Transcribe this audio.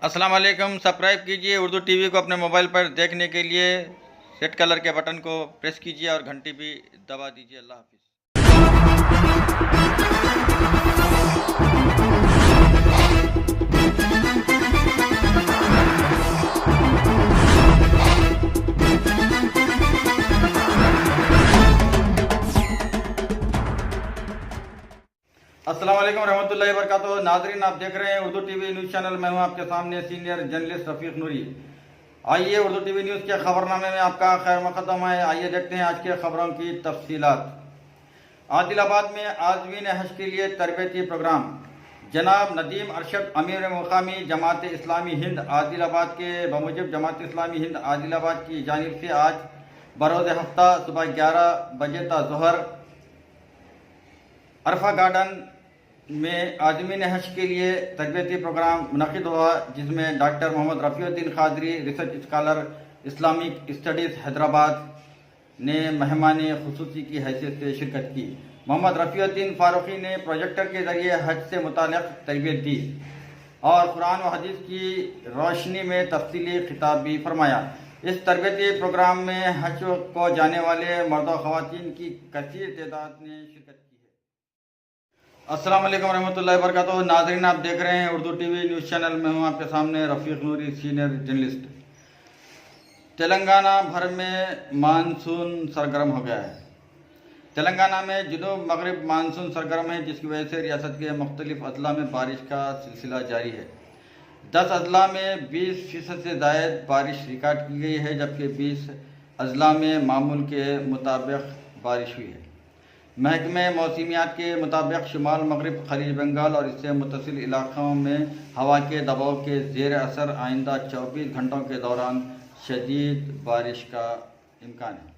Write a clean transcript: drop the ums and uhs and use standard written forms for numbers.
अस्सलाम वालेकुम। सब्सक्राइब कीजिए उर्दू टीवी को अपने मोबाइल पर देखने के लिए रेड कलर के बटन को प्रेस कीजिए और घंटी भी दबा दीजिए। अल्लाह हाफिज़। अस्सलाम वालेकुम रहमतुल्लाहि व बरकातुहू। नाज़रीन, आप देख रहे हैं उर्दू टीवी न्यूज़ चैनल। मैं हूं आपके सामने सीनियर जर्नलिस्ट रफ़ीक नूरी। आइए उर्दू टीवी न्यूज़ के खबरनामे में आपका खैर मक़दम है। आइए देखते हैं आज के खबरों की तफसीलात। आदिलाबाद में आज़मीन हज के लिए तरबियती प्रोग्राम। जनाब नदीम अरशद अमीर मुकामी जमात इस्लामी हिंद आदिलाबाद के बमूजिब जमात इस्लामी हिंद आदिलाबाद की जानिब से आज बरोज़ हफ्ता सुबह 11 बजे ता ज़ोहर अरफा गार्डन में आज़मीन हज के लिए तरबियती प्रोग्राम मुनक़िद हुआ, जिसमें doctor Mohammad Rafiuddin Qadri research scholar Islamic studies Hyderabad ने मेहमान ख़ुसूसी की हैसियत से शिरकत की। मोहम्मद रफ़ीउद्दीन फ़ारूक़ी ने प्रोजेक्टर के ज़रिए हज से मुताल्लिक़ तरबियत दी और कुरान व हदीस की रोशनी में तफ़सीली खिताब भी फरमाया। इस तरबियती प्रोग्राम में हज को जाने वाले मर्द व ख़वातीन की कसीर तादाद ने शिरकत की। अस्सलाम वालेकुम रहमतुल्लाहि व बरकातुहू। नाज़रीन, आप देख रहे हैं उर्दू टीवी न्यूज़ चैनल। मैं हूं आपके सामने रफ़ीक नूरी, सीनियर जर्नलिस्ट। तेलंगाना भर में मानसून सरगर्म हो गया है। तेलंगाना में जुनूब मगरिब मानसून सरगर्म है, जिसकी वजह से रियासत के मुख्तलिफ अजला में बारिश का सिलसिला जारी है। 10 अजला में 20% से ज़ायद बारिश रिकॉर्ड की गई है, जबकि 20 अजला में मामूल के मुताबिक बारिश हुई है। महकमे मौसमियात के मुताबिक शुमाल मगरिब खलीज बंगाल और इससे मुतसिल इलाक़ों में हवा के दबाव के ज़ेर असर आइंदा 24 घंटों के दौरान शदीद बारिश का इम्कान है।